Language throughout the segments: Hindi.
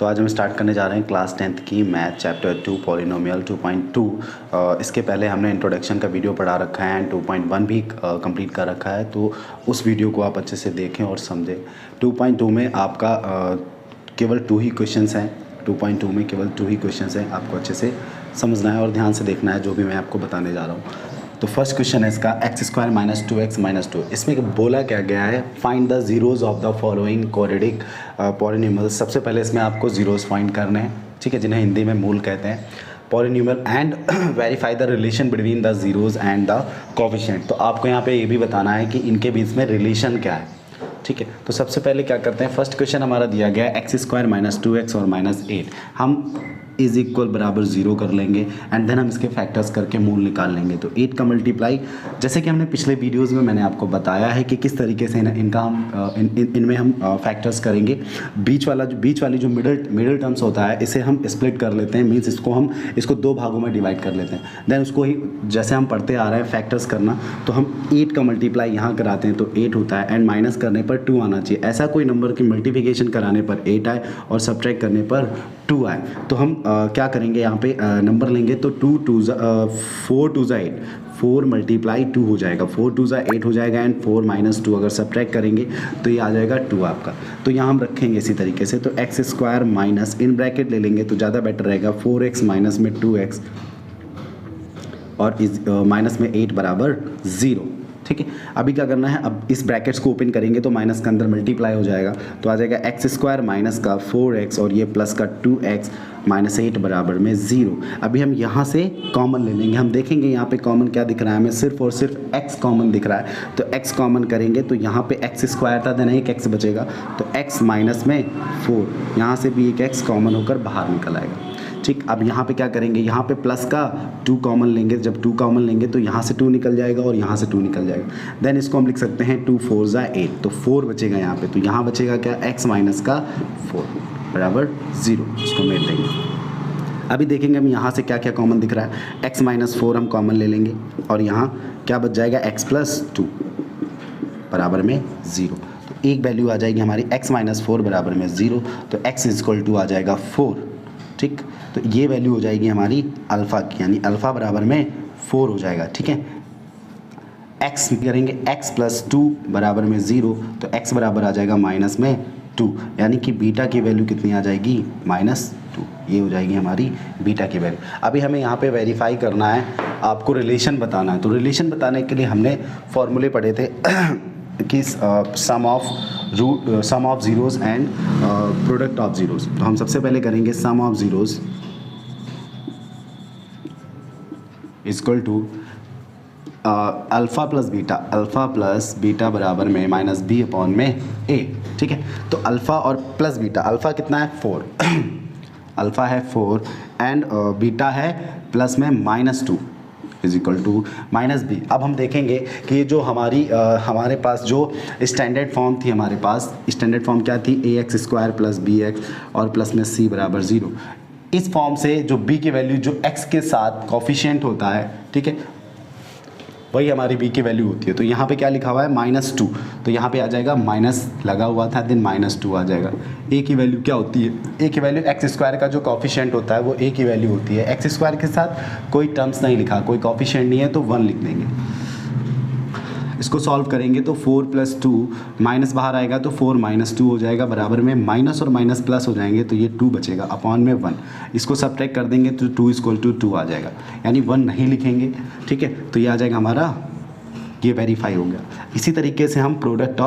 तो आज हम स्टार्ट करने जा रहे हैं क्लास 10th की मैथ चैप्टर 2 पॉलिनोमियल 2.2। इसके पहले हमने इंट्रोडक्शन का वीडियो पढ़ा रखा है एंड 2.1 भी कंप्लीट कर रखा है, तो उस वीडियो को आप अच्छे से देखें और समझें। 2.2 में आपका केवल 2 ही क्वेश्चंस हैं। 2.2 में केवल 2 ही क्वेश्चंस हैं, आपको अच्छे से समझना है और ध्यान से देखना है जो भी मैं आपको बताने जा रहा हूँ। तो फर्स्ट क्वेश्चन है इसका x² - 2x - 2। इसमें बोला क्या गया है, find the zeros of the following quadratic polynomial. सबसे पहले इसमें आपको जीरोज़ फाइंड करने हैं, ठीक है, जिन्हें हिंदी में मूल कहते हैं, polynomial, and verify the relation between the zeros and the coefficient. तो आपको यहाँ पे ये भी बताना है कि इनके बीच में रिलेशन क्या है, ठीक है। तो सबसे पहले क्या करते हैं, फर्स्ट क्वेश्चन हमारा दिया गया है x² - 2x और -8। हम इज इक्वल बराबर 0 कर लेंगे एंड देन हम इसके फैक्टर्स करके मूल निकाल लेंगे। तो 8 का मल्टीप्लाई, जैसे कि हमने पिछले वीडियोस में मैंने आपको बताया है कि किस तरीके से इनका हम इनमें हम फैक्टर्स करेंगे। बीच वाली जो मिडिल टर्म्स होता है, इसे हम स्प्लिट कर लेते हैं, मीन्स इसको 2 भागों में डिवाइड कर लेते हैं। देन उसको ही जैसे हम पढ़ते आ रहे हैं फैक्टर्स करना, तो हम 8 का मल्टीप्लाई यहाँ कराते हैं तो 8 होता है एंड माइनस करने पर 2 आना चाहिए। ऐसा कोई नंबर की मल्टीप्लिकेशन कराने पर 8 आए और सब्ट्रैक्ट करने पर 2 आए। तो हम क्या करेंगे, यहाँ पे नंबर लेंगे तो 4 2 8, 4 × 2 हो जाएगा, 4 2 8 हो जाएगा एंड 4 - 2 अगर सब्ट्रैक्ट करेंगे तो ये आ जाएगा 2 आपका। तो यहाँ हम रखेंगे इसी तरीके से, तो x² माइनस इन ब्रैकेट ले लेंगे तो ज़्यादा बेटर रहेगा, 4x माइनस में 2x और माइनस में 8 बराबर 0, ठीक है। अभी क्या करना है, अब इस ब्रैकेट्स को ओपन करेंगे तो माइनस के अंदर मल्टीप्लाई हो जाएगा, तो आ जाएगा x² माइनस का 4x और ये प्लस का 2x माइनस 8 बराबर में 0। अभी हम यहाँ से कॉमन ले लेंगे, हम देखेंगे यहाँ पे कॉमन क्या दिख रहा है हमें, सिर्फ और सिर्फ x कॉमन दिख रहा है। तो x कॉमन करेंगे तो यहाँ पे x² था, देन एक x बचेगा, तो x माइनस में 4, यहाँ से भी एक x कॉमन होकर बाहर निकल आएगा, ठीक। अब यहाँ पे क्या करेंगे, यहाँ पे प्लस का 2 कॉमन लेंगे, जब 2 कॉमन लेंगे तो यहाँ से 2 निकल जाएगा और यहाँ से 2 निकल जाएगा। देन इसको हम लिख सकते हैं 2 4 8, तो 4 बचेगा यहाँ पे, तो यहाँ बचेगा क्या, x माइनस का 4 बराबर 0, इसको मेट देंगे। अभी देखेंगे हम यहाँ से क्या क्या कॉमन दिख रहा है, x माइनस 4 हम कॉमन ले लेंगे और यहाँ क्या बच जाएगा, x प्लस 2 बराबर में 0। तो एक वैल्यू आ जाएगी हमारी x माइनस 4 बराबर में 0, तो x इक्वल टू आ जाएगा 4, ठीक। तो ये वैल्यू हो जाएगी हमारी अल्फ़ा की, यानी अल्फ़ा बराबर में 4 हो जाएगा, ठीक है। x करेंगे, x प्लस 2 बराबर में 0, तो x बराबर आ जाएगा माइनस में 2, यानी कि बीटा की वैल्यू कितनी आ जाएगी, -2। ये हो जाएगी हमारी बीटा की वैल्यू। अभी हमें यहाँ पे वेरीफाई करना है, आपको रिलेशन बताना है। तो रिलेशन बताने के लिए हमने फॉर्मूले पढ़े थे कि sum of zeros and product of zeros. तो हम सबसे पहले करेंगे sum of zeros equal to alpha plus beta बराबर में -b अपॉन में a, ठीक है। तो अल्फ़ा और प्लस बीटा, अल्फ़ा कितना है 4 अल्फ़ा है 4 एंड बीटा है प्लस में -2 इज इक्वल टू -b। अब हम देखेंगे कि ये जो हमारे पास जो स्टैंडर्ड फॉर्म थी, हमारे पास स्टैंडर्ड फॉर्म क्या थी, ax² प्लस bx और प्लस में c बराबर 0। इस फॉर्म से जो b की वैल्यू जो x के साथ कोफिशिएंट होता है, ठीक है, वही हमारी b की वैल्यू होती है। तो यहाँ पे क्या लिखा हुआ है -2, तो यहाँ पे आ जाएगा माइनस लगा हुआ था, देन -2 आ जाएगा। a की वैल्यू क्या होती है, a की वैल्यू x² का जो कोफिशिएंट होता है वो a की वैल्यू होती है। x² के साथ कोई टर्म्स नहीं लिखा, कोई कोफिशिएंट नहीं है, तो 1 लिख देंगे। इसको सॉल्व करेंगे तो 4 + 2 माइनस बाहर आएगा तो 4 - 2 हो जाएगा, बराबर में माइनस और माइनस प्लस हो जाएंगे तो ये 2 बचेगा अपॉन में 1। इसको सब्ट्रैक्ट कर देंगे तो 2 = 2 आ जाएगा, यानी 1 नहीं लिखेंगे, ठीक है। तो ये आ जाएगा हमारा, ये वेरीफाई हो गया। इसी तरीके से हम प्रोडक्ट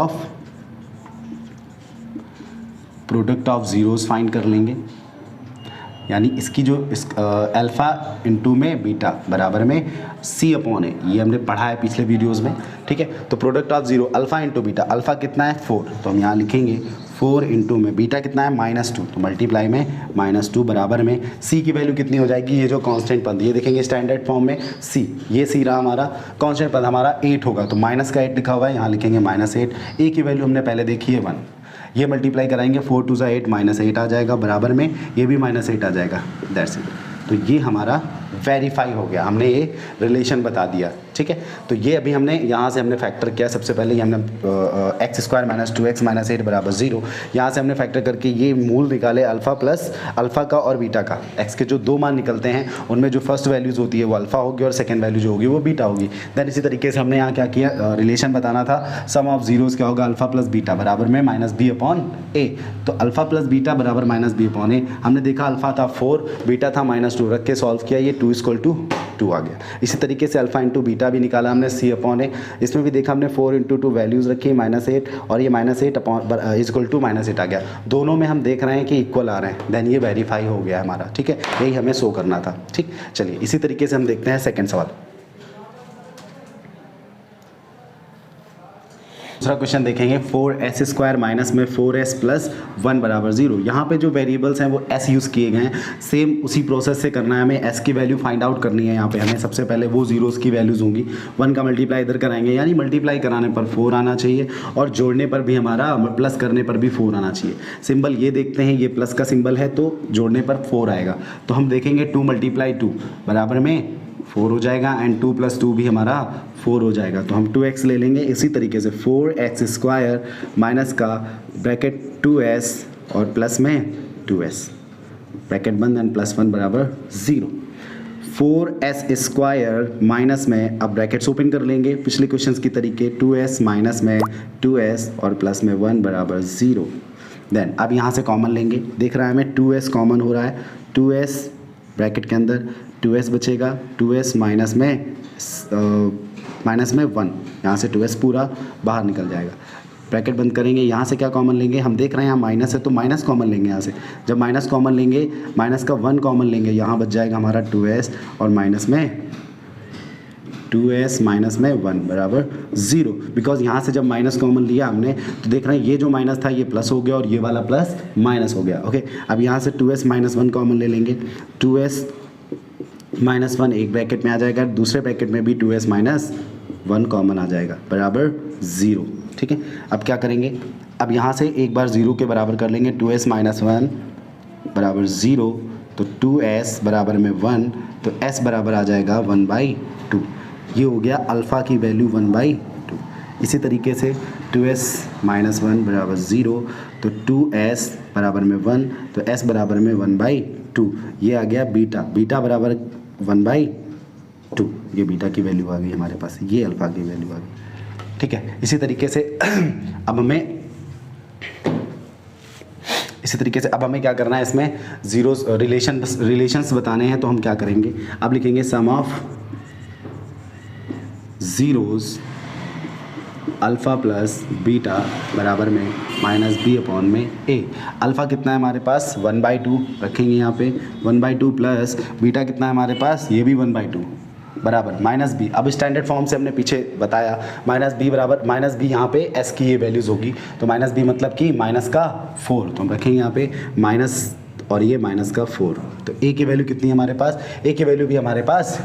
ऑफ ज़ीरोज़ फाइंड कर लेंगे, यानी इसकी जो अल्फ़ा इंटू में बीटा बराबर में c अपॉन है, ये हमने पढ़ा है पिछले वीडियोस में, ठीक है। तो product of zero alpha into beta, alpha कितना है 4, तो हम यहाँ लिखेंगे 4 इंटू में बीटा कितना है -2, तो मल्टीप्लाई में -2 बराबर में c की वैल्यू कितनी हो जाएगी, ये जो कांस्टेंट पद, ये देखेंगे स्टैंडर्ड फॉर्म में c, ये c रहा हमारा कांस्टेंट पद, हमारा 8 होगा, तो माइनस का 8 लिखा हुआ है, यहाँ लिखेंगे -8। a की वैल्यू हमने पहले देखी है 1, ये मल्टीप्लाई कराएंगे 4 2 8 -8 आ जाएगा, बराबर में ये भी -8 आ जाएगा, दैट्स इट। तो ये हमारा वेरीफाई हो गया, हमने ये रिलेशन बता दिया। ठीक है, तो ये अभी हमने यहाँ से हमने फैक्टर किया। सबसे पहले ये हमने x square minus 2x minus 8 बराबर 0, यहाँ से हमने फैक्टर करके ये मूल निकाले अल्फ़ा प्लस अल्फ़ा का और बीटा का। एक्स के जो दो मान निकलते हैं उनमें जो फर्स्ट वैल्यूज़ होती है वो अल्फ़ा होगी और सेकेंड वैल्यू जो होगी वो बीटा होगी। देन इसी तरीके से हमने यहाँ क्या किया, रिलेशन बताना था, सम ऑफ जीरोज़ क्या होगा, अल्फ़ा प्लस बीटा बराबर में माइनस बी अपॉन ए। तो अल्फ़ा प्लस बीटा बराबर माइनस बी अपॉन ए, हमने देखा अल्फ़ा था 4, बीटा था -2, रख के सॉल्व किया, ये 2 = 2 आ गया। इसी तरीके से अल्फ़ा इंटू बीटा भी निकाला हमने सी अपॉन ए, इसमें भी देखा हमने 4 × 2 वैल्यूज़ रखी -8 और ये -8 अपॉन -8 आ गया। दोनों में हम देख रहे हैं कि इक्वल आ रहे हैं, देन ये वेरीफाई हो गया हमारा। ठीक है, यही हमें शो करना था। ठीक, चलिए इसी तरीके से हम देखते हैं सेकंड सवाल। दूसरा क्वेश्चन देखेंगे, 4s² माइनस में 4s + 1 बराबर 0। यहाँ पे जो वेरिएबल्स हैं वो s यूज़ किए गए हैं। सेम उसी प्रोसेस से करना है हमें, s की वैल्यू फाइंड आउट करनी है। यहाँ पे हमें सबसे पहले वो जीरोज़ की वैल्यूज़ होंगी, 1 का मल्टीप्लाई इधर कराएंगे, यानी मल्टीप्लाई कराने पर 4 आना चाहिए और जोड़ने पर भी हमारा प्लस करने पर भी 4 आना चाहिए। सिंबल ये देखते हैं, ये प्लस का सिंबल है तो जोड़ने पर 4 आएगा। तो हम देखेंगे 2 × 2 बराबर में 4 हो जाएगा एंड 2 + 2 भी हमारा 4 हो जाएगा। तो हम 2x ले लेंगे। इसी तरीके से 4x² माइनस का ब्रैकेट 2s और प्लस में 2s, ब्रैकेट बंद एंड +1 बराबर 0। 4s² माइनस में, अब ब्रैकेट्स ओपन कर लेंगे पिछले क्वेश्चंस की तरीके, 2s माइनस में 2s और प्लस में 1 बराबर 0। देन अब यहाँ से कॉमन लेंगे, देख रहा है हमें 2s कॉमन हो रहा है, 2s ब्रैकेट के अंदर 2s बचेगा, 2s माइनस में 1, यहाँ से 2s पूरा बाहर निकल जाएगा। ब्रैकेट बंद करेंगे, यहाँ से क्या कॉमन लेंगे, हम देख रहे हैं यहाँ माइनस है तो माइनस कॉमन लेंगे। यहाँ से जब माइनस कॉमन लेंगे, माइनस का 1 कॉमन लेंगे, यहाँ बच जाएगा हमारा 2s और माइनस में 2s माइनस में 1 बराबर 0। बिकॉज यहाँ से जब माइनस कॉमन लिया हमने तो देख रहे हैं ये जो माइनस था ये प्लस हो गया और ये वाला प्लस माइनस हो गया। ओके, अब यहाँ से 2s माइनस 1 कॉमन ले लेंगे, 2s माइनस 1 एक ब्रैकेट में आ जाएगा, दूसरे ब्रैकेट में भी 2s माइनस 1 कॉमन आ जाएगा बराबर 0। ठीक है, अब क्या करेंगे, अब यहाँ से एक बार 0 के बराबर कर लेंगे, 2s माइनस 1 बराबर 0, तो 2s बराबर में 1, तो s बराबर आ जाएगा 1/2। ये हो गया अल्फ़ा की वैल्यू 1/2। इसी तरीके से 2s माइनस 1 बराबर 0, तो 2s बराबर में 1, तो s बराबर में 1/2। ये आ गया बीटा, बीटा बराबर 1/2, ये बीटा की वैल्यू आ गई हमारे पास, ये अल्फ़ा की वैल्यू आ गई। ठीक है, इसी तरीके से अब हमें क्या करना है, इसमें जीरोस रिलेशंस बताने हैं। तो हम क्या करेंगे, अब लिखेंगे sum of zeros alpha plus beta बराबर में -b अपॉन में a। अल्फ़ा कितना है हमारे पास 1/2 रखेंगे यहाँ पे, 1/2 प्लस बीटा कितना है हमारे पास, ये भी 1/2 बराबर -b। अब स्टैंडर्ड फॉर्म से हमने पीछे बताया, -b बराबर -b यहाँ पे s की ये वैल्यूज़ होगी, तो -b मतलब कि माइनस का 4, तो हम रखेंगे यहाँ पे माइनस और ये माइनस का 4। तो a की वैल्यू कितनी है हमारे पास, a की वैल्यू भी हमारे पास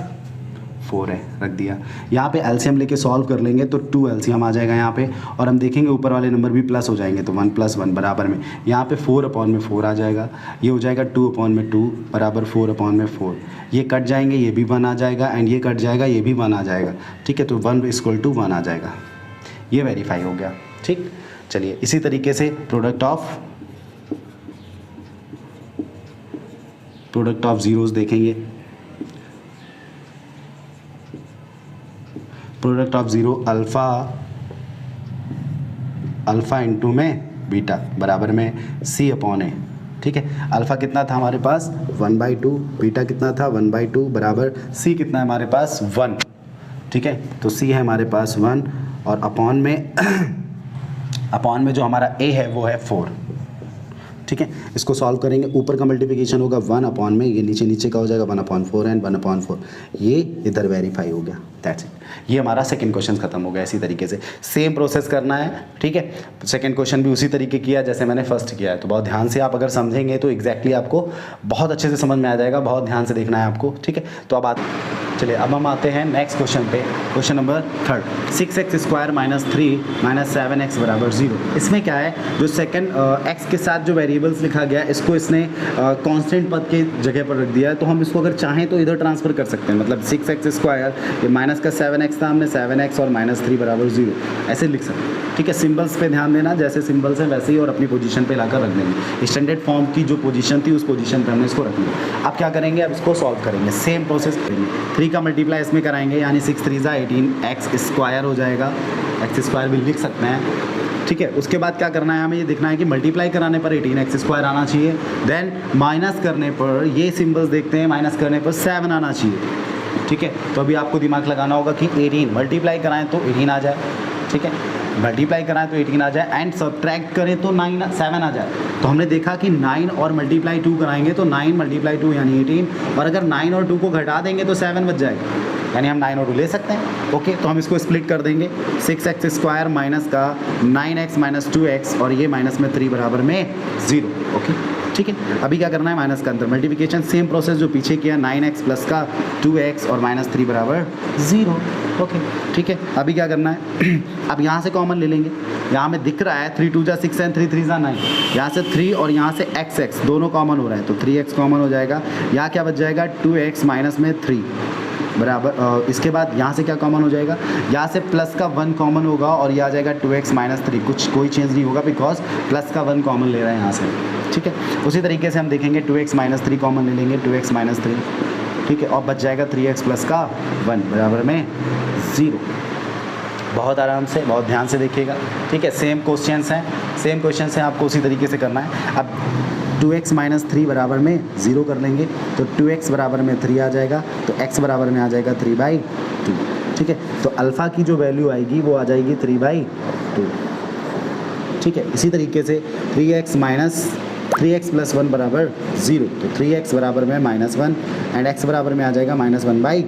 4 है, रख दिया। यहाँ पे एलसीएम लेके सॉल्व कर लेंगे तो 2 एलसीएम आ जाएगा यहाँ पे, और हम देखेंगे ऊपर वाले नंबर भी प्लस हो जाएंगे, तो 1 + 1 बराबर में यहाँ पे 4 अपॉन में 4 आ जाएगा, ये हो जाएगा 2 अपॉन में 2 बराबर 4 अपॉन में 4। ये कट जाएंगे, ये भी 1 आ जाएगा एंड ये कट जाएगा, ये भी 1 आ जाएगा। ठीक है, तो 1 = 1 आ जाएगा, ये वेरीफाई हो गया। ठीक, चलिए इसी तरीके से प्रोडक्ट ऑफ जीरोज़ देखेंगे। Product of zero alpha into में बीटा बराबर में c अपॉन ए। ठीक है, अल्फ़ा कितना था हमारे पास 1/2, बीटा कितना था 1/2 बराबर c कितना है हमारे पास 1। ठीक है, तो c है हमारे पास 1 और अपॉन में जो हमारा a है वो है 4। ठीक है, इसको सॉल्व करेंगे, ऊपर का मल्टीप्लिकेशन होगा 1 अपॉन में, ये नीचे का हो जाएगा 1/4 एंड 1/4, ये इधर वेरीफाई हो गया। दैट्स इट, ये हमारा सेकंड क्वेश्चन खत्म हो गया। इसी तरीके से सेम प्रोसेस करना है। ठीक है, सेकंड क्वेश्चन भी उसी तरीके किया जैसे मैंने फर्स्ट किया है, तो बहुत ध्यान से आप अगर समझेंगे तो एग्जैक्टली आपको बहुत अच्छे से समझ में आ जाएगा, बहुत ध्यान से देखना है आपको। ठीक है, तो अब चलिए अब हम आते हैं नेक्स्ट क्वेश्चन पे, question number 3, 6x square minus 3 minus 7x बराबर 0। इसमें क्या है, जो सेकंड x के साथ जो वेरिएबल्स लिखा गया इसको इसने कांस्टेंट पद के जगह पर रख दिया है, तो हम इसको अगर चाहें तो इधर ट्रांसफर कर सकते हैं। मतलब 6x स्क्वायर, ये माइनस का 7x था, हमने 7x और माइनस 3 बराबर 0 ऐसे लिख सकते हैं। ठीक है, सिंबल्स पे ध्यान देना, जैसे सिंबल्स हैं वैसे ही और अपनी पोजीशन पे लाकर रख देंगे। स्टैंडर्ड फॉर्म की जो पोजीशन थी उस पोजीशन पे हमने इसको रख लिया। अब क्या करेंगे, अब इसको सॉल्व करेंगे, सेम प्रोसेस करेंगे। 3 का मल्टीप्लाई इसमें कराएंगे, यानी 6 3 18 x स्क्वायर हो जाएगा, x स्क्वायर भी लिख सकते हैं। ठीक है, उसके बाद क्या करना है, हमें ये देखना है कि मल्टीप्लाई कराने पर 18x स्क्वायर आना चाहिए, देन माइनस करने पर ये सिंबल्स देखते हैं, माइनस करने पर 7 आना चाहिए। ठीक है, तो अभी आपको दिमाग लगाना होगा कि 18 मल्टीप्लाई कराएं तो 18 आ जाए। ठीक है, मल्टीप्लाई कराएं तो 18 आ जाए, एंड सब्ट्रैक्ट करें तो 7 आ जाए। तो हमने देखा कि 9 और मल्टीप्लाई 2 कराएंगे तो 9 मल्टीप्लाई 2 यानी 18, और अगर 9 और 2 को घटा देंगे तो 7 बच जाएगा, यानी हम 9 और 2 ले सकते हैं। ओके, तो हम इसको स्प्लिट कर देंगे, 6x स्क्वायर माइनस का 9x माइनस 2x और ये माइनस में 3 बराबर में 0। ओके, ठीक है, अभी क्या करना है, माइनस का अंदर मल्टीप्लिकेशन, सेम प्रोसेस जो पीछे किया, 9x प्लस का 2x और माइनस 3 बराबर 0। ओके, ठीक है, अभी क्या करना है, अब यहाँ से कॉमन ले लेंगे, यहाँ में दिख रहा है 3 2 जा 6 एंड 3 3 जा 9, यहाँ से 3 और यहाँ से x दोनों कॉमन हो रहा है, तो 3x कॉमन हो जाएगा। यहाँ क्या बच जाएगा, 2x माइनस में 3 बराबर, इसके बाद यहाँ से क्या कॉमन हो जाएगा, यहाँ से प्लस का 1 कॉमन होगा और ये आ जाएगा 2x माइनस 3, कोई चेंज नहीं होगा बिकॉज प्लस का 1 कॉमन ले रहे हैं यहाँ से। ठीक है, उसी तरीके से हम देखेंगे 2x माइनस 3 कॉमन ले लेंगे, 2x माइनस 3। ठीक है, और बच जाएगा 3x प्लस का 1 बराबर में 0। बहुत आराम से, बहुत ध्यान से देखिएगा। ठीक है, सेम क्वेश्चंस हैं, आपको उसी तरीके से करना है। अब 2x माइनस 3 बराबर में 0 कर लेंगे, तो 2x बराबर में 3 आ जाएगा, तो x बराबर में आ जाएगा 3/2। ठीक है, तो अल्फ़ा की जो वैल्यू आएगी वो आ जाएगी 3/2। ठीक है, इसी तरीके से 3x प्लस 1 बराबर 0, तो 3x बराबर में -1 एंड x बराबर में आ जाएगा -1/3।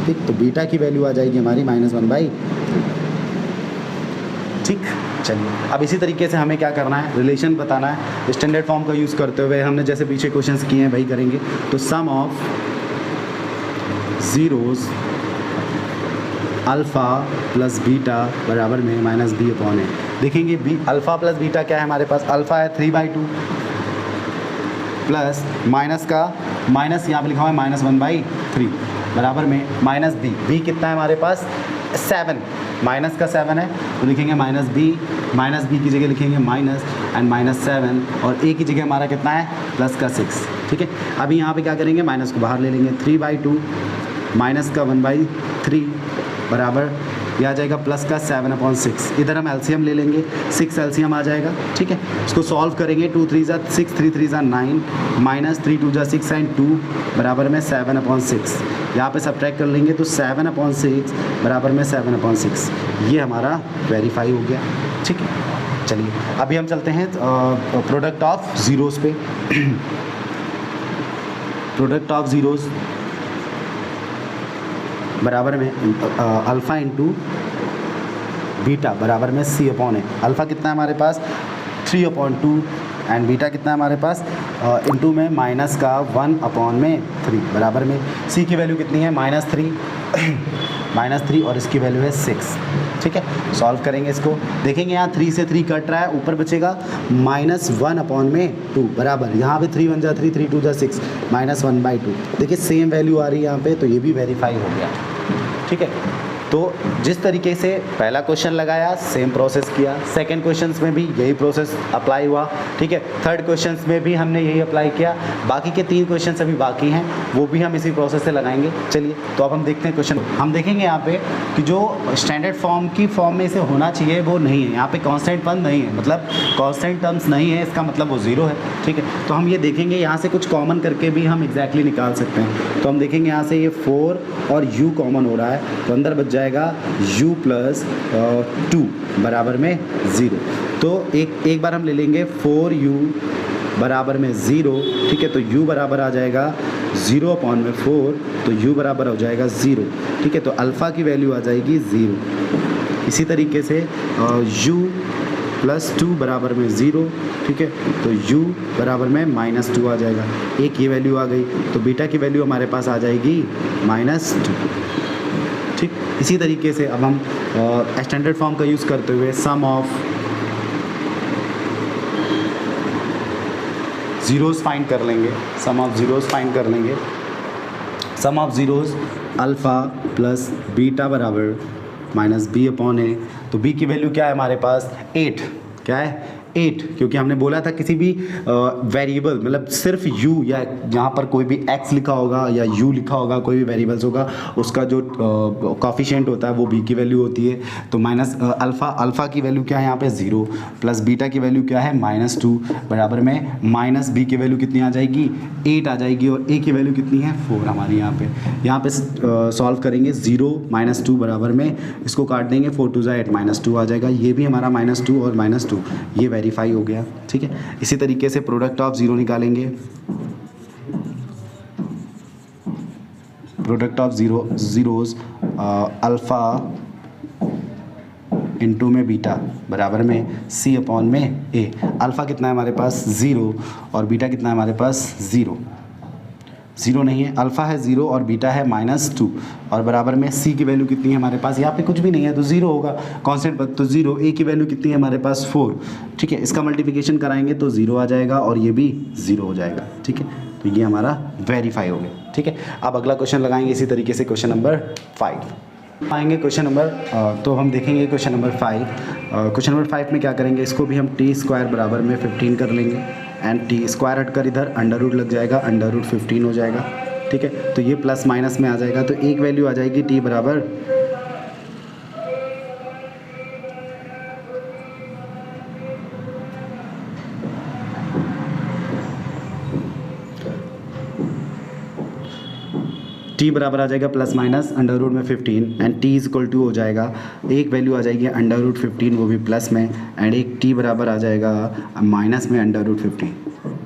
ठीक, तो बीटा की वैल्यू आ जाएगी हमारी -1/3। ठीक, चलिए अब इसी तरीके से हमें क्या करना है, रिलेशन बताना है, स्टैंडर्ड फॉर्म का यूज़ करते हुए हमने जैसे पीछे क्वेश्चंस किए हैं वही करेंगे। तो sum of zeros alpha plus beta बराबर में -b/a। देखेंगे b अल्फ़ा प्लस बीटा क्या है हमारे पास, अल्फ़ा है 3/2 प्लस माइनस का माइनस यहाँ पे लिखा हुआ है -1/3 बराबर में -b कितना है हमारे पास 7, माइनस का 7 है तो लिखेंगे -b की जगह लिखेंगे माइनस एंड -7 और a की जगह हमारा कितना है प्लस का 6। ठीक है, अभी यहाँ पे क्या करेंगे, माइनस को बाहर ले लेंगे, 3/2 माइनस का 1/3 बराबर यह आ जाएगा प्लस का 7/6। इधर हम एलसीएम ले लेंगे, 6 एलसीएम आ जाएगा। ठीक है, इसको सॉल्व करेंगे, 2 3 जा 6, 3 3 जा 9 माइनस 3 2 जा 6 एंड 2 बराबर में 7/6। यहाँ पे सब्ट्रैक्ट कर लेंगे तो 7/6 बराबर में 7/6। ये हमारा वेरीफाई हो गया। ठीक है, चलिए अभी हम चलते हैं प्रोडक्ट ऑफ ज़ीरोज़ पे। प्रोडक्ट ऑफ ज़ीरोज़ बराबर में अल्फ़ा इंटू बीटा बराबर में c/a। अल्फ़ा कितना है हमारे पास 3/2 एंड बीटा कितना है हमारे पास इंटू में माइनस का 1/3 बराबर में c की वैल्यू कितनी है -3 और इसकी वैल्यू है 6। ठीक है, सॉल्व करेंगे इसको, देखेंगे यहाँ 3 से 3 कट रहा है, ऊपर बचेगा -1/2 बराबर, यहाँ पे 3 1 जा 3 3 2 जा 6 -1/2। देखिए सेम वैल्यू आ रही है यहाँ पे, तो ये भी वेरीफाई हो गया। ठीक है, तो जिस तरीके से पहला क्वेश्चन लगाया सेम प्रोसेस किया, सेकंड क्वेश्चन में भी यही प्रोसेस अप्लाई हुआ। ठीक है, थर्ड क्वेश्चन में भी हमने यही अप्लाई किया, बाकी के 3 क्वेश्चन अभी बाकी हैं, वो भी हम इसी प्रोसेस से लगाएंगे। चलिए तो अब हम देखते हैं क्वेश्चन, हम देखेंगे यहाँ पे कि जो स्टैंडर्ड फॉर्म की फॉर्म में इसे होना चाहिए वो नहीं है, यहाँ पे कांस्टेंट पद नहीं है, मतलब कांस्टेंट टर्म्स नहीं है, इसका मतलब वो 0 है। ठीक है, तो हम ये देखेंगे यहाँ से कुछ कॉमन करके भी हम एग्जैक्टली निकाल सकते हैं। तो हम देखेंगे यहाँ से ये 4 और u कॉमन हो रहा है, तो अंदर बच जाएगा u प्लस 2 बराबर में 0। तो एक बार हम ले लेंगे 4u बराबर में 0। ठीक है, तो u बराबर आ जाएगा 0/4, तो u बराबर हो जाएगा 0। ठीक है, तो अल्फ़ा की वैल्यू आ जाएगी 0। इसी तरीके से u +2 बराबर में 0, ठीक है। तो u बराबर में -2 आ जाएगा। एक ये वैल्यू आ गई, तो बीटा की वैल्यू हमारे पास आ जाएगी -2, ठीक। इसी तरीके से अब हम स्टैंडर्ड फॉर्म का यूज़ करते हुए सम ऑफ ज़ीरोज़ फाइंड कर लेंगे। सम ऑफ ज़ीरोज़ फाइंड कर लेंगे। Sum of zeros alpha plus beta बराबर -b/a। तो b की वैल्यू क्या है हमारे पास? 8। क्या है? 8, क्योंकि हमने बोला था किसी भी वेरिएबल मतलब सिर्फ u या यहाँ पर कोई भी x लिखा होगा या u लिखा होगा, कोई भी वेरिएबल्स होगा, उसका जो कॉफिशिएंट होता है वो b की वैल्यू होती है। तो अल्फ़ा की वैल्यू क्या है यहाँ पे? 0, प्लस बीटा की वैल्यू क्या है? -2 बराबर में b की वैल्यू कितनी आ जाएगी? 8 आ जाएगी। और a की वैल्यू कितनी है? 4 हमारी यहाँ पे सॉल्व करेंगे। 0 -2 बराबर में इसको काट देंगे, 4 2 8 -2 आ जाएगा। ये भी हमारा -2 और -2 ये वेरीफाई हो गया, ठीक है। इसी तरीके से प्रोडक्ट ऑफ ज़ीरो निकालेंगे। Product of zeros alpha into में बीटा बराबर में c/a। अल्फ़ा कितना है हमारे पास? 0 और बीटा कितना है हमारे पास? 0 नहीं है, अल्फ़ा है 0 और बीटा है -2 और बराबर में c की वैल्यू कितनी है हमारे पास? यहाँ पे कुछ भी नहीं है तो 0 होगा, कांस्टेंट पर तो 0। a की वैल्यू कितनी है हमारे पास? 4, ठीक है। इसका मल्टीप्लिकेशन कराएंगे तो 0 आ जाएगा और ये भी 0 हो जाएगा, ठीक है। तो ये हमारा वेरीफाई हो गया, ठीक है। अब अगला क्वेश्चन लगाएंगे इसी तरीके से, क्वेश्चन नंबर 5 आएंगे। क्वेश्चन नंबर तो हम देखेंगे क्वेश्चन नंबर 5। क्वेश्चन नंबर 5 में क्या करेंगे? इसको भी हम t² बराबर में 15 कर लेंगे एंड t² हटकर इधर अंडर रूट लग जाएगा, अंडर रूट 15 हो जाएगा, ठीक है। तो ये प्लस माइनस में आ जाएगा, तो एक वैल्यू आ जाएगी t बराबर t बराबर आ जाएगा प्लस माइनस अंडर रूट में 15 एंड t इक्वल टू हो जाएगा, एक वैल्यू आ जाएगी अंडर रूट 15 वो भी प्लस में, एंड एक t बराबर आ जाएगा माइनस में अंडर रूट 15,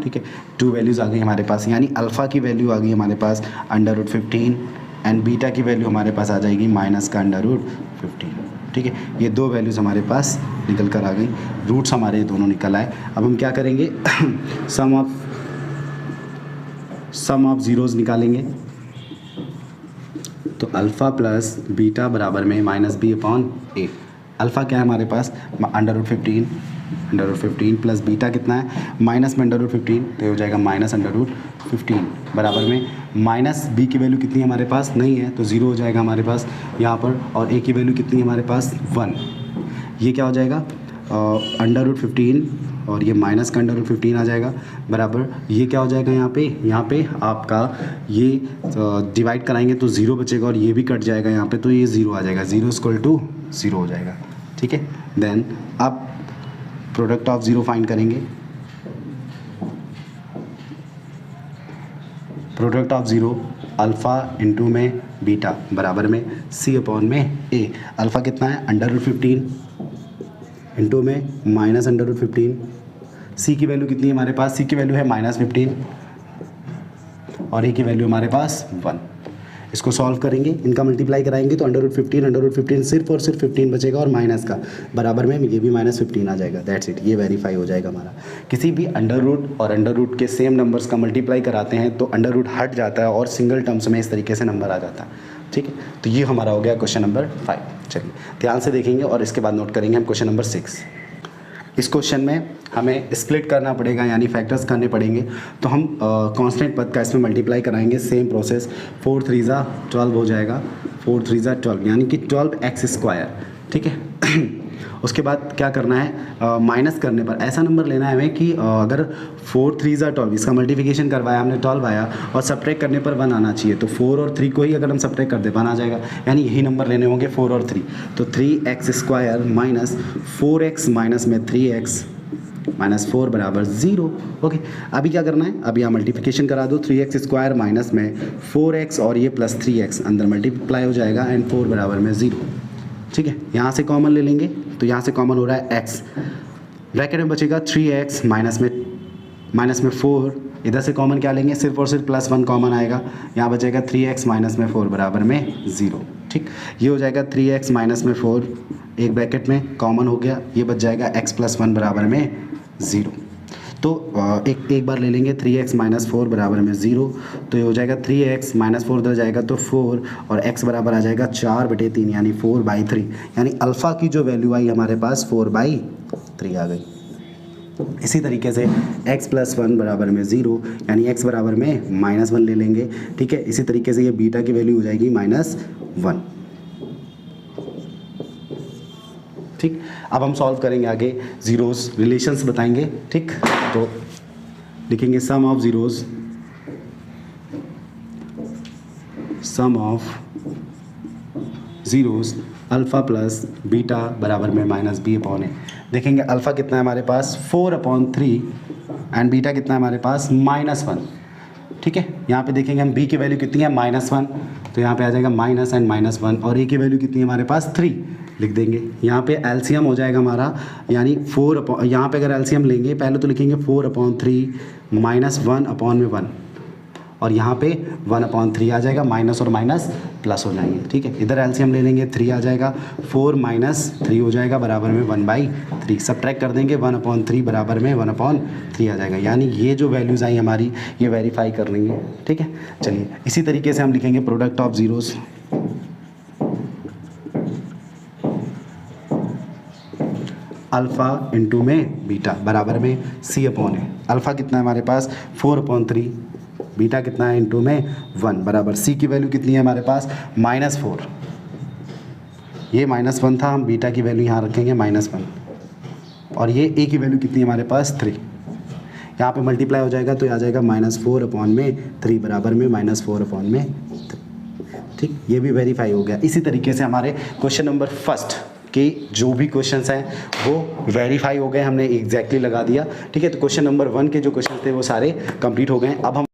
ठीक है। 2 वैल्यूज़ आ गई हमारे पास, यानी अल्फ़ा की वैल्यू आ गई हमारे पास अंडर रूट 15 एंड बीटा की वैल्यू हमारे पास आ जाएगी माइनस का अंडर रूट 15, ठीक है। ये 2 वैल्यूज़ हमारे पास निकल कर आ गई, रूट्स हमारे दोनों निकल आए। अब हम क्या करेंगे? सम ऑफ ज़ीरोज़ निकालेंगे। तो अल्फ़ा प्लस बीटा बराबर में -b/a। अल्फ़ा क्या है हमारे पास? अंडर रूट 15 प्लस बीटा कितना है? माइनस में अंडर रूट 15, तो ये हो जाएगा माइनस अंडर रूट 15 बराबर में माइनस b की वैल्यू कितनी है हमारे पास? नहीं है, तो 0 हो जाएगा हमारे पास यहाँ पर। और a की वैल्यू कितनी है हमारे पास? 1। ये क्या हो जाएगा? अंडर रूट 15 और ये माइनस का अंडर रूट 15 आ जाएगा बराबर, ये क्या हो जाएगा यहाँ पे आपका ये डिवाइड कराएंगे तो 0 बचेगा और ये भी कट जाएगा यहाँ पे, तो ये 0 आ जाएगा, 0 इक्वल टू 0 हो जाएगा, ठीक है। देन अब प्रोडक्ट ऑफ ज़ीरो फाइंड करेंगे। Product of zero alpha into में बीटा बराबर में c/a। अल्फ़ा कितना है? अंडर रूट 15 इंटू में माइनस अंडर रूट 15। c की वैल्यू कितनी है हमारे पास? c की वैल्यू है -15 और a की वैल्यू हमारे पास 1। इसको सॉल्व करेंगे, इनका मल्टीप्लाई कराएंगे तो अंडर रूट 15 सिर्फ और सिर्फ 15 बचेगा और माइनस का बराबर में ये भी -15 आ जाएगा। दैट्स इट, ये वेरीफाई हो जाएगा हमारा। किसी भी अंडर रूट और अंडर रूट के सेम नंबर्स का मल्टीप्लाई कराते हैं तो अंडर रूट हट जाता है और सिंगल टर्म्स में इस तरीके से नंबर आ जाता है, ठीक है। तो ये हमारा हो गया क्वेश्चन नंबर 5। चलिए ध्यान से देखेंगे और इसके बाद नोट करेंगे हम क्वेश्चन नंबर 6। इस क्वेश्चन में हमें स्प्लिट करना पड़ेगा, यानी फैक्टर्स करने पड़ेंगे। तो हम कांस्टेंट पद का इसमें मल्टीप्लाई कराएंगे, सेम प्रोसेस। 4 3 12 हो जाएगा, 4 3 12 यानी कि 12x², ठीक है। उसके बाद क्या करना है? माइनस करने पर ऐसा नंबर लेना है हमें कि अगर 4 3 12 इसका मल्टीप्लिकेशन करवाया हमने 12 आया और सब्ट्रैक्ट करने पर 1 आना चाहिए। तो 4 और 3 को ही अगर हम सब्ट्रैक्ट कर दे 1 आ जाएगा, यानी यही नंबर लेने होंगे 4 और 3। तो 3x² माइनस 4x माइनस में 3x माइनस 4 बराबर 0। ओके, अभी क्या करना है? अभी यहाँ मल्टीप्लिकेशन करा दो, 3x² माइनस में 4x और ये प्लस 3x अंदर मल्टीप्लाई हो जाएगा एंड 4 बराबर में 0, ठीक है। यहाँ से कॉमन ले लेंगे तो यहाँ से कॉमन हो रहा है x, ब्रैकेट में बचेगा 3x माइनस में 4, इधर से कॉमन क्या लेंगे? सिर्फ और सिर्फ +1 कॉमन आएगा, यहाँ बचेगा 3x माइनस में 4 बराबर में 0, ठीक। ये हो जाएगा 3x माइनस में 4 एक ब्रैकेट में कॉमन हो गया, ये बच जाएगा x + 1 बराबर में 0। तो एक बार ले लेंगे 3x - 4 बराबर में 0, तो ये हो जाएगा 3x - 4 उधर जाएगा तो 4 और x बराबर आ जाएगा 4/3 यानी 4/3, यानी अल्फ़ा की जो वैल्यू आई हमारे पास 4/3 आ गई। इसी तरीके से x + 1 बराबर में 0 यानी x बराबर में -1 ले लेंगे, ठीक है। इसी तरीके से ये बीटा की वैल्यू हो जाएगी -1, ठीक। अब हम सॉल्व करेंगे आगे, ज़ीरोज़ रिलेशंस बताएंगे, ठीक। तो लिखेंगे sum of zeros, sum of zeros alpha plus beta बराबर में -b/a। देखेंगे अल्फ़ा कितना है हमारे पास 4/3 एंड बीटा कितना है हमारे पास -1, ठीक है। यहाँ पे देखेंगे हम b की वैल्यू कितनी है -1, तो यहाँ पे आ जाएगा माइनस एंड -1, और a की वैल्यू कितनी है हमारे पास 3 लिख देंगे। यहाँ पे एलसीएम हो जाएगा हमारा, यानी 4 यहाँ पे अगर एलसीएम लेंगे पहले तो लिखेंगे 4/3 -1/1, और यहाँ पे 1/3 आ जाएगा, माइनस और माइनस प्लस हो जाएंगे, ठीक है। इधर एलसीएम ले लेंगे 3 आ जाएगा, 4 - 3 हो जाएगा बराबर में 1/3, सब्ट्रैक्ट कर देंगे 1/3 बराबर में 1/3 आ जाएगा, यानी ये जो वैल्यूज़ आई हमारी ये वेरीफाई कर लेंगे, ठीक है। चलिए इसी तरीके से हम लिखेंगे product of zeros, alpha into में बीटा बराबर में c/a। अल्फ़ा कितना है हमारे पास 4/3, बीटा कितना है इंटू में 1 बराबर c की वैल्यू कितनी है हमारे पास -4, ये -1 था, हम बीटा की वैल्यू यहाँ रखेंगे -1, और ये a की वैल्यू कितनी है हमारे पास 3, यहाँ पे मल्टीप्लाई हो जाएगा तो ये आ जाएगा -4/3 बराबर में -4/3, ठीक। ये भी वेरीफाई हो गया। इसी तरीके से हमारे क्वेश्चन नंबर फर्स्ट के जो भी क्वेश्चंस हैं वो वेरीफाई हो गए, हमने एग्जैक्टली लगा दिया, ठीक है। तो क्वेश्चन नंबर 1 के जो क्वेश्चन थे वो सारे कंप्लीट हो गए। अब हम